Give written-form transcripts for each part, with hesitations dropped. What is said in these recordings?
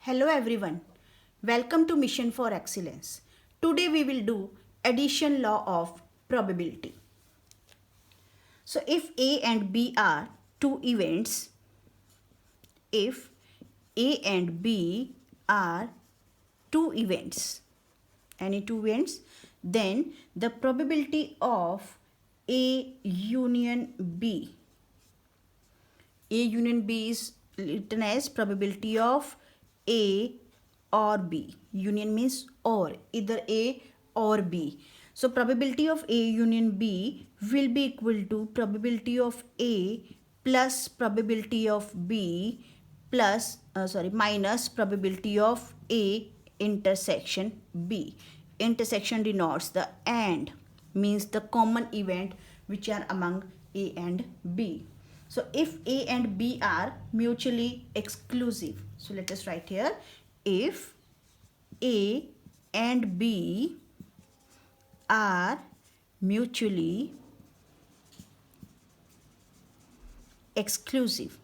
Hello everyone. Welcome to Mission for Excellence. Today we will do addition law of probability. So if A and B are two events, if A and B are two events, any two events, then the probability of A union B, A union B is written as probability of A or B. Union means or, either A or B. So probability of A union B will be equal to probability of A plus probability of B plus minus probability of A intersection B. Intersection denotes the and, means the common event which are among A and B. So if A and B are mutually exclusive, so let us write here, if A and B are mutually exclusive.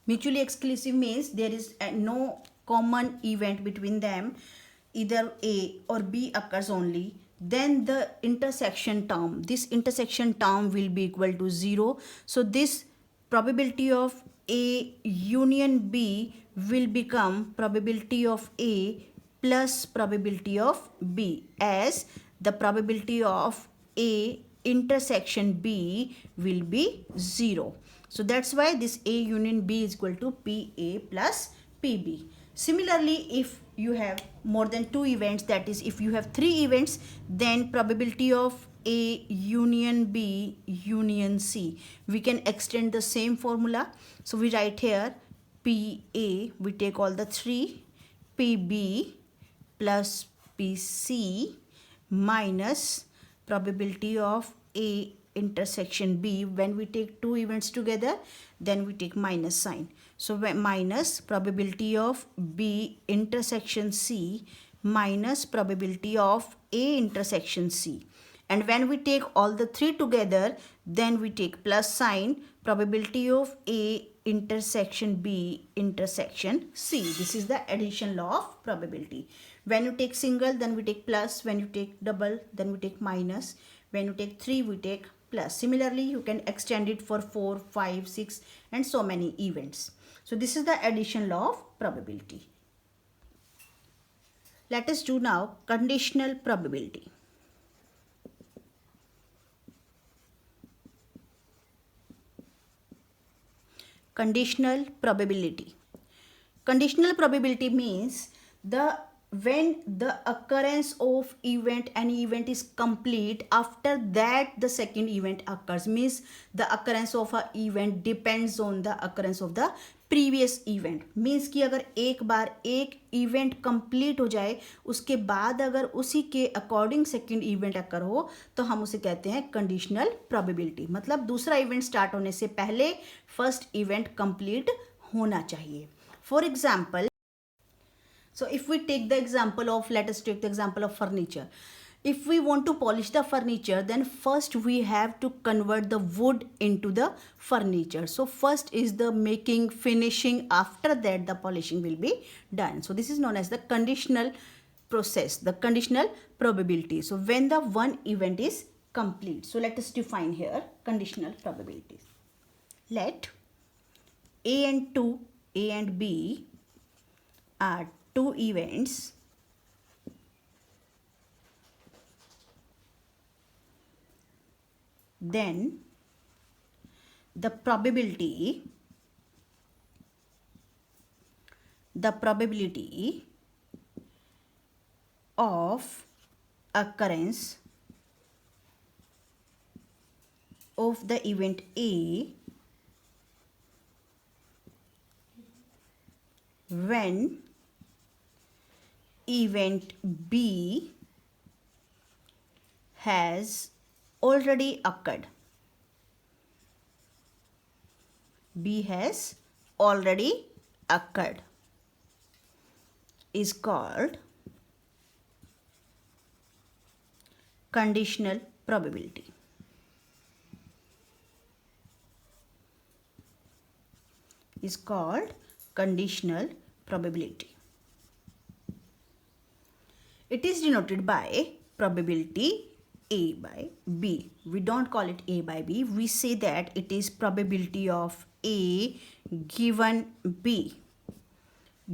Mutually exclusive means there is no common event between them, either A or B occurs only, then the intersection term, this intersection term will be equal to 0. So this probability of A union B will become probability of A plus probability of B, as the probability of A intersection B will be 0. So that's why this A union B is equal to PA plus PB. Similarly, if you have more than two events, that is if you have three events, then probability of A union B union C, we can extend the same formula. So we write here PA, we take all the three, PB plus PC minus probability of A intersection B. When we take two events together, then we take minus sign. So minus probability of B intersection C minus probability of A intersection C. And when we take all the three together, then we take plus sign, probability of A intersection B intersection C. This is the addition law of probability. When you take single, then we take plus. When you take double, then we take minus. When you take 3, we take plus. Similarly, you can extend it for 4, 5, 6 and so many events. So this is the addition law of probability. Let us do now conditional probability. Conditional probability. Conditional probability means when the occurrence of any event is complete, after that the second event occurs, means the occurrence of a event depends on the occurrence of the previous event. Means कि अगर एक बार एक event complete हो जाए, उसके बाद अगर उसी के अकॉर्डिंग सेकंड इवेंट अकर हो, तो हम उसे कहते हैं कंडीशनल प्रोबेबिलिटी. मतलब दूसरा इवेंट स्टार्ट होने से पहले फर्स्ट इवेंट कंप्लीट होना चाहिए. For example, so if we take the example of, let us take the example of furniture. If we want to polish the furniture, then first we have to convert the wood into the furniture. So first is the making, finishing, after that the polishing will be done. So this is known as the conditional process, the conditional probability. So when the one event is complete. So let us define here conditional probabilities. Let A and B are two events then the probability of occurrence of the event A when event B has already occurred. B has already occurred is called conditional probability. is called conditional probability. It is denoted by probability A by B. We don't call it A by B. We say that it is probability of A given B.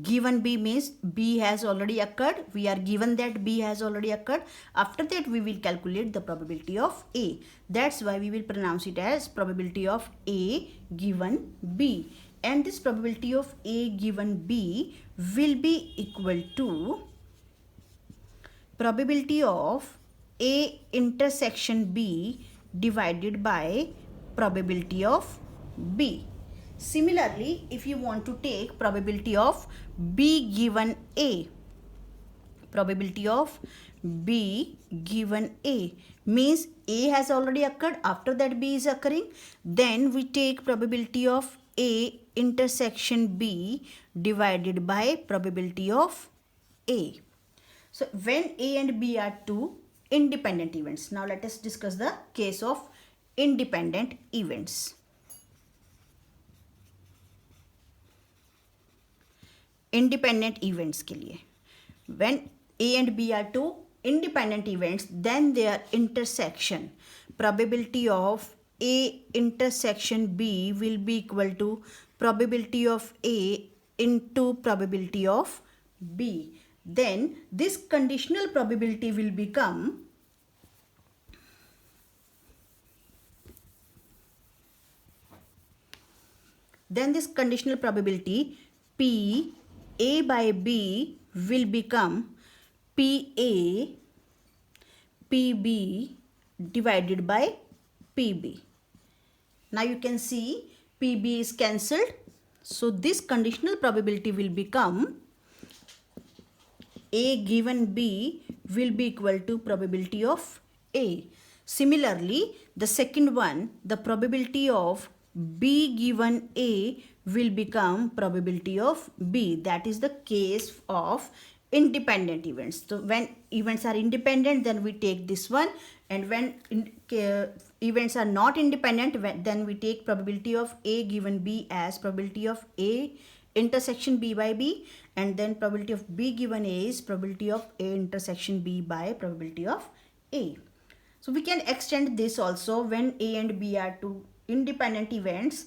Given B means B has already occurred. We are given that B has already occurred. After that we will calculate the probability of A. That's why we will pronounce it as probability of A given B. And this probability of A given B will be equal to probability of A intersection B divided by probability of B. Similarly, if you want to take probability of B given A, probability of B given A means A has already occurred, after that B is occurring, then we take probability of A intersection B divided by probability of A. So when A and B are two independent events. Now let us discuss the case of independent events. Independent events के लिए when A and B are two independent events, then their intersection, probability of A intersection B will be equal to probability of A into probability of B. Then this conditional probability will become P A by B will become PA PB divided by PB. Now you can see PB is cancelled. So this conditional probability will become A given B will be equal to probability of A. Similarly, the second one, the probability of B given A will become probability of B. That is the case of independent events. So when events are independent, then we take this one, and when events are not independent, then we take probability of A given B as probability of A intersection B by B, and then probability of B given A is probability of A intersection B by probability of A. So we can extend this also when A and B are two independent events.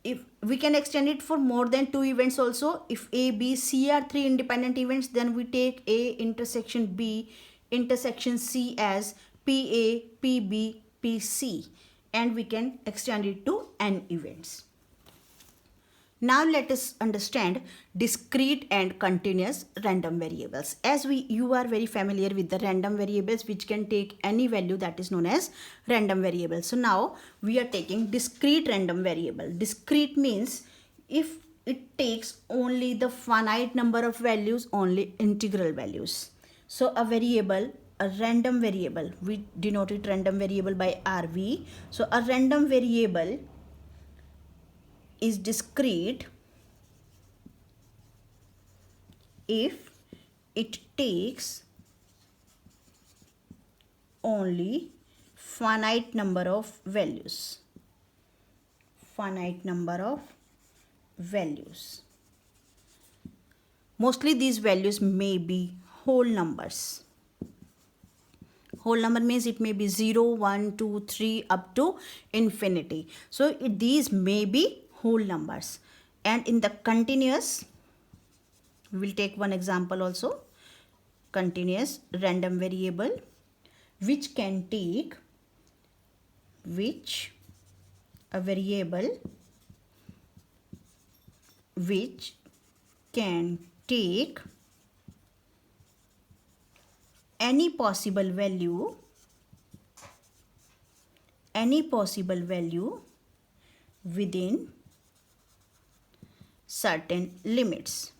If we can extend it for more than two events also. If A, B, C are three independent events, then we take A intersection B intersection C as PA, PB, PC, and we can extend it to n events. Now let us understand discrete and continuous random variables. As you are very familiar with the random variables which can take any value, that is known as random variable. So now we are taking discrete random variable. Discrete means if it takes only the finite number of values, only integral values. So a variable, a random variable, we denoted random variable by RV. So a random variable is discrete if it takes only finite number of values. Finite number of values. Mostly these values may be whole numbers. Whole number means it may be 0, 1, 2, 3 up to infinity. So these may be whole numbers. And in the continuous, we will take one example also. Continuous random variable which can take, a variable which can take any possible value within certain limits.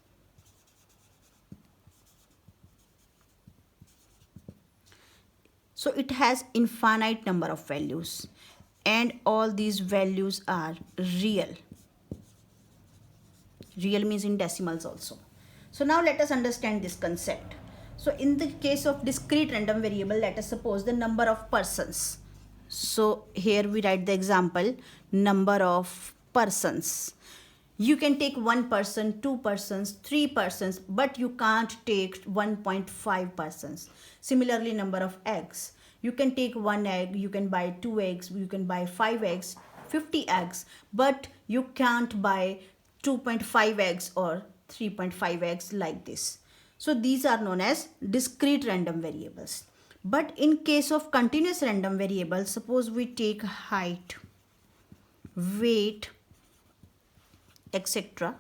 So it has infinite number of values and all these values are real. Real means in decimals also. So now let us understand this concept. So in the case of discrete random variable, let us suppose the number of persons. So here we write the example, number of persons. You can take one person, two persons, three persons, but you can't take 1.5 persons. Similarly, number of eggs, you can take one egg, you can buy two eggs, you can buy 5 eggs, 50 eggs, but you can't buy 2.5 eggs or 3.5 eggs like this. So these are known as discrete random variables. But in case of continuous random variables, suppose we take height, weight, etc.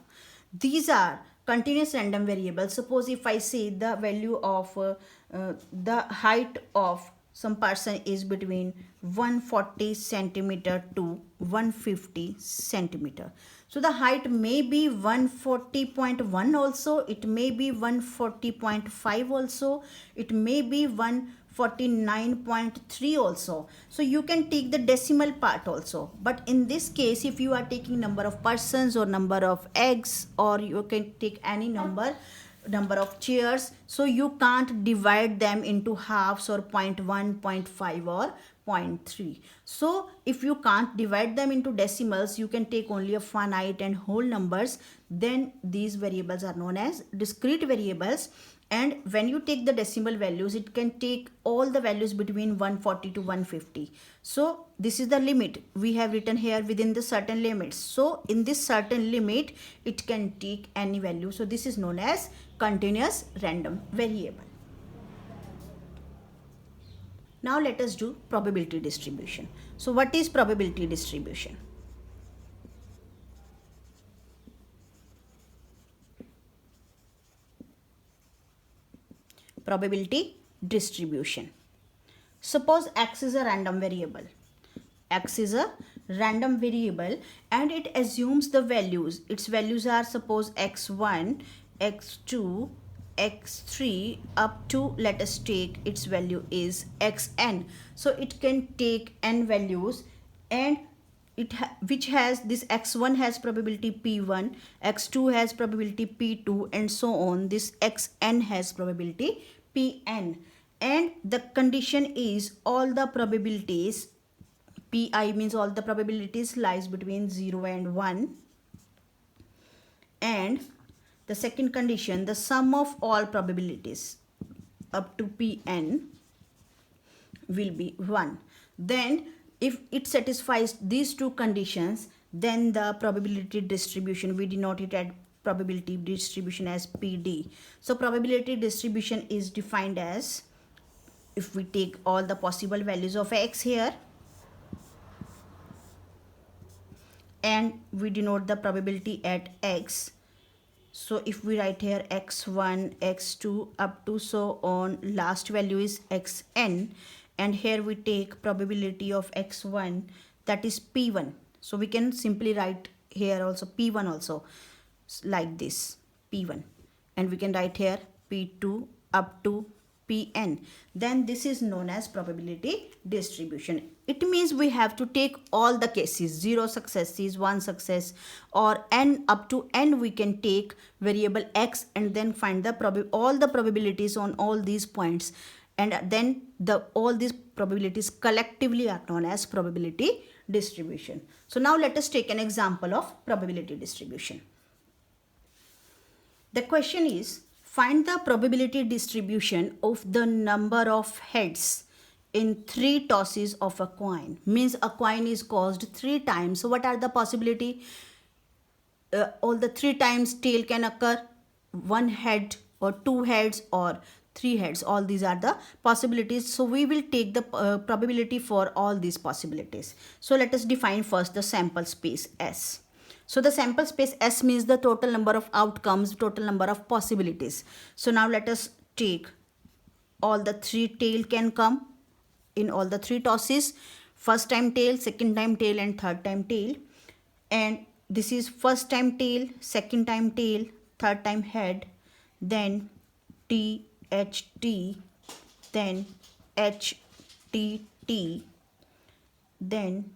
These are continuous random variables. Suppose if I say the value of the height of some person is between 140 centimeter to 150 centimeter. So the height may be 140.1 also, it may be 140.5 also, it may be 149.3 also. So you can take the decimal part also. But in this case, if you are taking number of persons or number of eggs, or you can take any number of chairs, so you can't divide them into halves or 0.1, 0.5 or 0.3. So if you can't divide them into decimals, you can take only a finite and whole numbers. Then these variables are known as discrete variables. And when you take the decimal values, it can take all the values between 140 to 150. So this is the limit we have written here within the certain limits. So in this certain limit, it can take any value. So this is known as continuous random variable. Now let us do probability distribution. So what is probability distribution? Probability distribution. Suppose x is a random variable. X is a random variable and it assumes the values. Its values are, suppose, x1, x2, x3 up to, let us take its value is xn. So it can take n values, and which has this x1 has probability p1, x2 has probability p2, and so on. This xn has probability pn, and the condition is all the probabilities, pi means all the probabilities lies between 0 and 1, and the second condition, the sum of all probabilities up to pn will be 1. Then if it satisfies these two conditions, then the probability distribution, we denote it at probability distribution as PD. So probability distribution is defined as, if we take all the possible values of x here, and we denote the probability at x. So if we write here x1, x2 up to so on, last value is xn, and here we take probability of x1, that is p1. So we can simply write here also p1 also like this, p1, and we can write here p2 up to pn. Then this is known as probability distribution. It means we have to take all the cases, 0 successes, 1 success, or n up to n we can take variable x, and then find the all the probabilities on all these points, and then all these probabilities collectively are known as probability distribution. So now let us take an example of probability distribution. The question is, find the probability distribution of the number of heads in 3 tosses of a coin. Means a coin is tossed 3 times. So what are the possibility? All the 3 times tail can occur, 1 head or 2 heads or 3 heads. All these are the possibilities. So we will take the probability for all these possibilities. So let us define first the sample space S. So the sample space S means the total number of outcomes, total number of possibilities. So now let us take all the 3 tail can come in all the 3 tosses. First time tail, second time tail, and third time tail. And this is first time tail, second time tail, third time head, then T, H, T, then H, T, T, then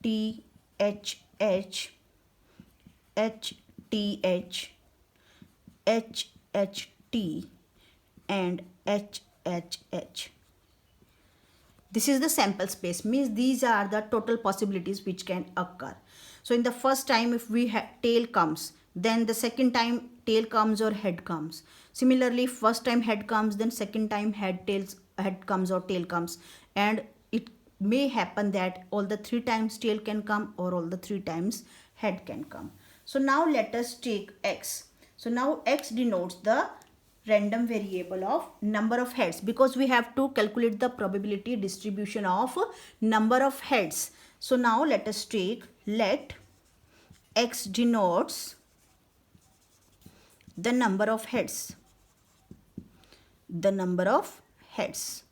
T, H, H, H, T, H, H, H, T, and H, H, H. This is the sample space, means these are the total possibilities which can occur. So in the first time, if we tail comes, then the second time tail comes or head comes. Similarly, first time head comes, then second time head comes or tail comes, and it may happen that all the 3 times tail can come or all the 3 times head can come. So now let us take x. So now x denotes the random variable of number of heads, because we have to calculate the probability distribution of number of heads. So now let us take, let x denotes the number of heads, the number of heads.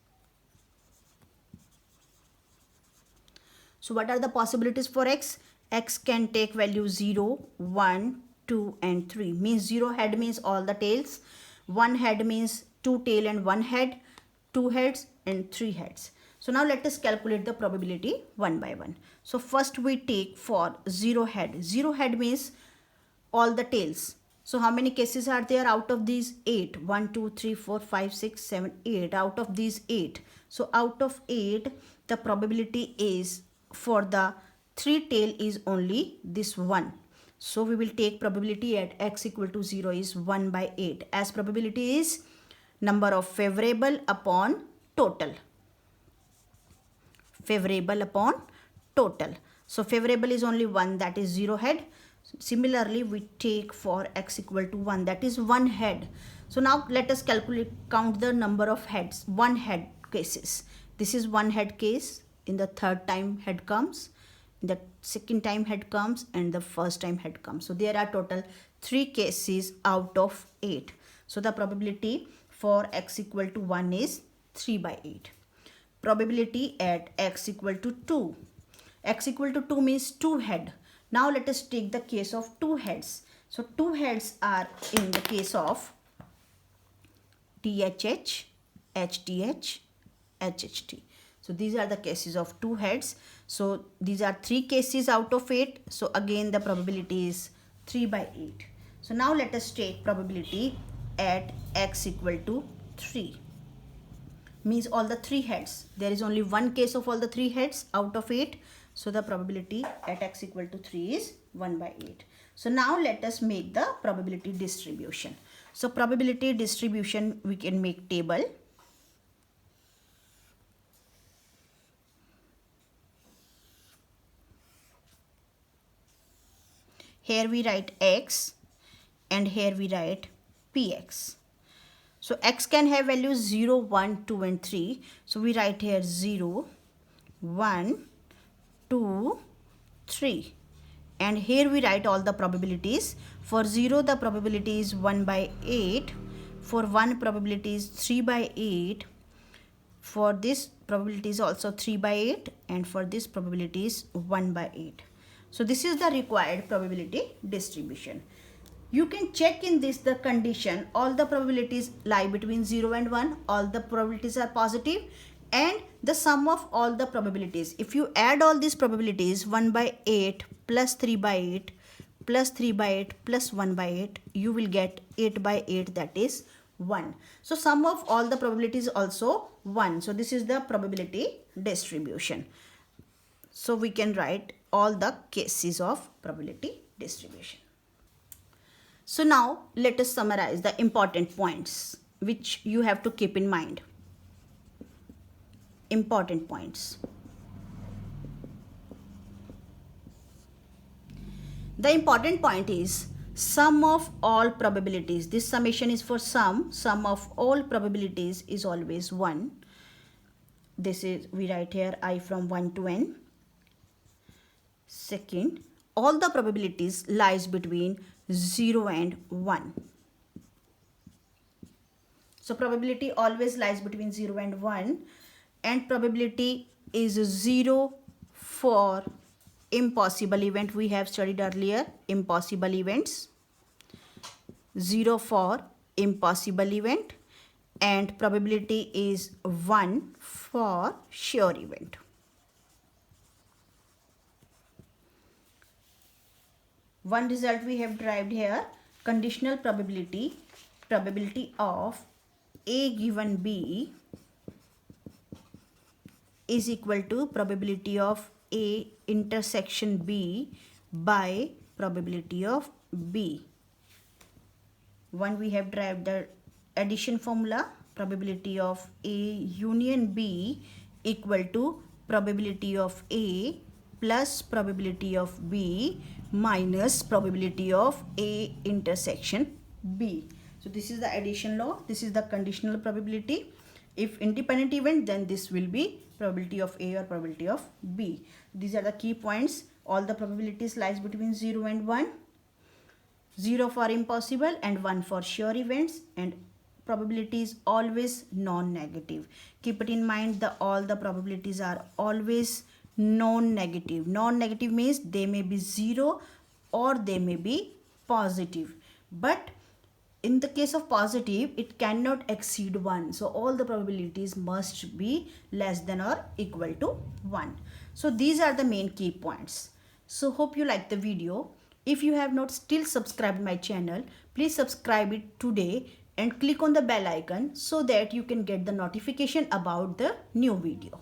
So what are the possibilities for x? X can take value 0, 1, 2 and 3. Means 0 head means all the tails, 1 head means 2 tail and 1 head, 2 heads and 3 heads. So now let us calculate the probability one by one. So first we take for 0 head. 0 head means all the tails. So how many cases are there out of these? 8. 1, 2, 3, 4, 5, 6, 7, 8. Out of these 8. So out of 8, the probability is for the 3 tail is only this 1. So we will take probability at x equal to 0 is 1 by 8, as probability is number of favorable upon total. Favorable upon total. So favorable is only 1, that is 0 head. Similarly, we take for x equal to 1, that is 1 head. So now let us count the number of heads, 1 head cases. This is 1 head case. In the third time head comes, in the second time head comes, and the first time head comes. So there are total 3 cases out of 8. So the probability for x equal to 1 is 3 by 8. Probability at x equal to 2. X equal to 2 means 2 head. Now let us take the case of 2 heads. So 2 heads are in the case of THH, HTH, HHT. So these are the cases of 2 heads. So these are 3 cases out of 8. So again the probability is 3 by 8. So now let us take probability at x equal to 3. Means all the 3 heads. There is only 1 case of all the 3 heads out of 8. So the probability at x equal to 3 is 1 by 8. So now let us make the probability distribution. So probability distribution, we can make table. Here we write x and here we write px. So x can have values 0, 1, 2 and 3. So we write here 0, 1, 2, 3. And here we write all the probabilities. For 0 the probability is 1 by 8. For 1 probability is 3 by 8. For this probability is also 3 by 8. And for this probability is 1 by 8. So this is the required probability distribution. You can check in this the condition, all the probabilities lie between 0 and 1, all the probabilities are positive, and the sum of all the probabilities. If you add all these probabilities, 1 by 8 plus 3 by 8 plus 3 by 8 plus 1 by 8, you will get 8 by 8, that is 1. So sum of all the probabilities also 1. So this is the probability distribution. So we can write all the cases of probability distribution. So now let us summarize the important points which you have to keep in mind. Important points. The important point is sum of all probabilities. This summation is for sum of all probabilities is always 1. This is, we write here I from 1 to n. Second, all the probabilities lies between 0 and 1. So probability always lies between 0 and 1, and probability is 0 for impossible event. We have studied earlier impossible events. 0 for impossible event, and probability is 1 for sure event. One result we have derived here, conditional probability of A given B is equal to probability of A intersection B by probability of B. One, we have derived the addition formula, probability of A union B equal to probability of A plus probability of B minus probability of A intersection B. So this is the addition law, this is the conditional probability. If independent event, then this will be probability of A or probability of B. These are the key points. All the probabilities lies between 0 and 1. 0 for impossible and 1 for sure events, and probability is always non-negative. Keep it in mind that all the probabilities are always non-negative. Non-negative means they may be 0 or they may be positive. But in the case of positive, it cannot exceed 1. So all the probabilities must be less than or equal to 1. So these are the main key points. So hope you like the video. If you have not still subscribed my channel, please subscribe it today and click on the bell icon so that you can get the notification about the new video.